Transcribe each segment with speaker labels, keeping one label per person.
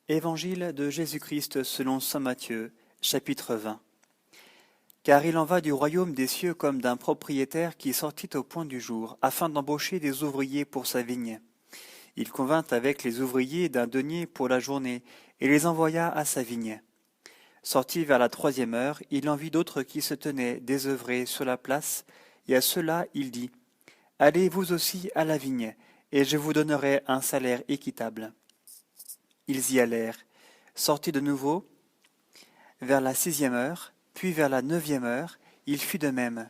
Speaker 1: Évangile de Jésus-Christ selon saint Matthieu, chapitre 20. Car il en va du royaume des cieux comme d'un propriétaire qui sortit au point du jour, afin d'embaucher des ouvriers pour sa vigne. Il convint avec les ouvriers d'un denier pour la journée, et les envoya à sa vigne. Sorti vers la 3e heure, il en vit d'autres qui se tenaient désœuvrés sur la place, et à ceux-là il dit, « Allez vous aussi à la vigne, et je vous donnerai un salaire équitable. » Ils y allèrent. Sortis de nouveau, vers la 6e heure, puis vers la 9e heure, il fit de même.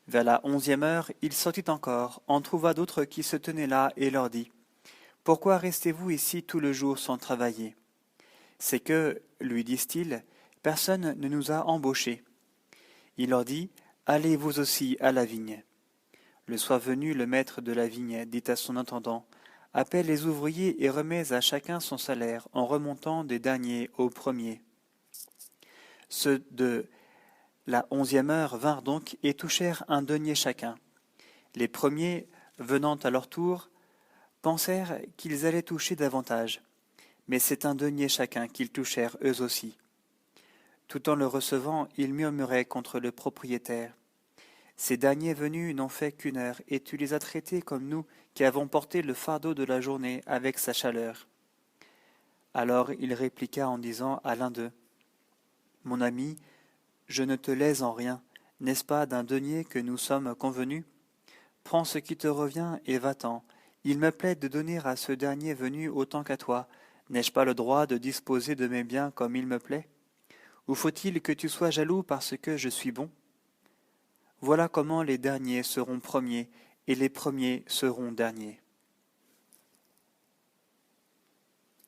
Speaker 1: Vers la 11e heure, il sortit encore, en trouva d'autres qui se tenaient là, et leur dit, « Pourquoi restez-vous ici tout le jour sans travailler ? C'est que, lui disent-ils, personne ne nous a embauchés. » Il leur dit, « Allez vous aussi à la vigne. » Le soir venu, le maître de la vigne dit à son intendant, « Appelle les ouvriers et remets à chacun son salaire, en remontant des derniers aux premiers. » Ceux de la 11e heure vinrent donc et touchèrent un denier chacun. Les premiers, venant à leur tour, pensèrent qu'ils allaient toucher davantage, mais c'est un denier chacun qu'ils touchèrent eux aussi. Tout en le recevant, ils murmuraient contre le propriétaire. Ces derniers venus n'ont fait qu'1 heure, et tu les as traités comme nous qui avons porté le fardeau de la journée avec sa chaleur. Alors il répliqua en disant à l'un d'eux, « Mon ami, je ne te lèse en rien, n'est-ce pas d'un denier que nous sommes convenus ? Prends ce qui te revient et va-t'en. Il me plaît de donner à ce dernier venu autant qu'à toi. N'ai-je pas le droit de disposer de mes biens comme il me plaît ? Ou faut-il que tu sois jaloux parce que je suis bon ? Voilà comment les derniers seront premiers, et les premiers seront derniers. »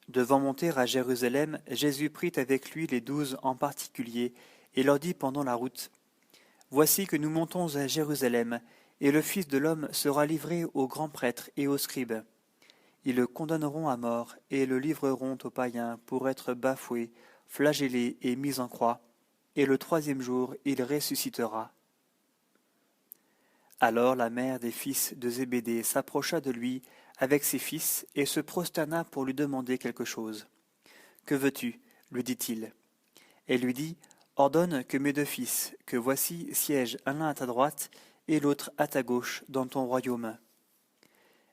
Speaker 1: Devant monter à Jérusalem, Jésus prit avec lui les 12 en particulier, et leur dit pendant la route, « Voici que nous montons à Jérusalem, et le Fils de l'homme sera livré aux grands prêtres et aux scribes. Ils le condamneront à mort, et le livreront aux païens pour être bafoué, flagellé et mis en croix, et le 3e jour il ressuscitera. » Alors la mère des fils de Zébédée s'approcha de lui avec ses fils et se prosterna pour lui demander quelque chose. « Que veux-tu ? » lui dit-il. Elle lui dit, « Ordonne que mes 2 fils, que voici, siègent l'un à ta droite et l'autre à ta gauche dans ton royaume. »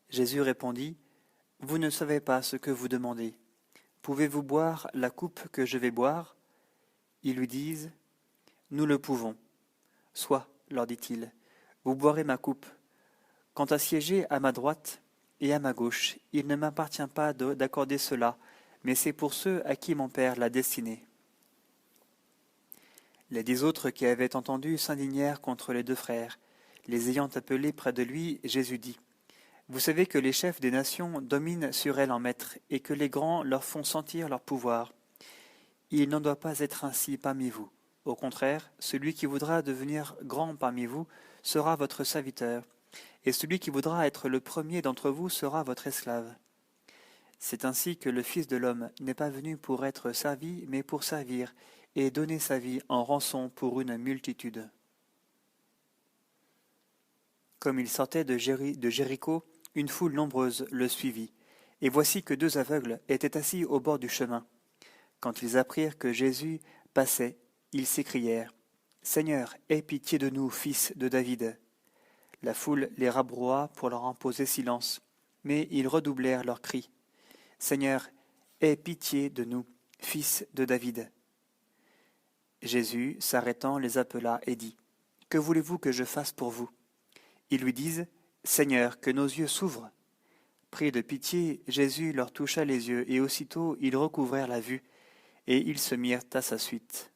Speaker 1: Jésus répondit, « Vous ne savez pas ce que vous demandez. Pouvez-vous boire la coupe que je vais boire ? » Ils lui disent, « Nous le pouvons. » « Soit, leur dit-il, vous boirez ma coupe. Quant à siéger à ma droite et à ma gauche, il ne m'appartient pas d'accorder cela, mais c'est pour ceux à qui mon Père l'a destiné. » Les 10 autres qui avaient entendu s'indignèrent contre les 2 frères. Les ayant appelés près de lui, Jésus dit, « Vous savez que les chefs des nations dominent sur elles en maître, et que les grands leur font sentir leur pouvoir. Il n'en doit pas être ainsi parmi vous. Au contraire, celui qui voudra devenir grand parmi vous sera votre serviteur, et celui qui voudra être le premier d'entre vous sera votre esclave. C'est ainsi que le Fils de l'homme n'est pas venu pour être servi, mais pour servir, et donner sa vie en rançon pour une multitude. » Comme il sortait de Jéricho, une foule nombreuse le suivit, et voici que 2 aveugles étaient assis au bord du chemin. Quand ils apprirent que Jésus passait, ils s'écrièrent, « Seigneur, aie pitié de nous, fils de David. » La foule les rabroua pour leur imposer silence, mais ils redoublèrent leurs cris, « Seigneur, aie pitié de nous, fils de David. » Jésus, s'arrêtant, les appela et dit, « Que voulez-vous que je fasse pour vous ?» Ils lui disent, « Seigneur, que nos yeux s'ouvrent. » Pris de pitié, Jésus leur toucha les yeux, et aussitôt ils recouvrèrent la vue, et ils se mirent à sa suite.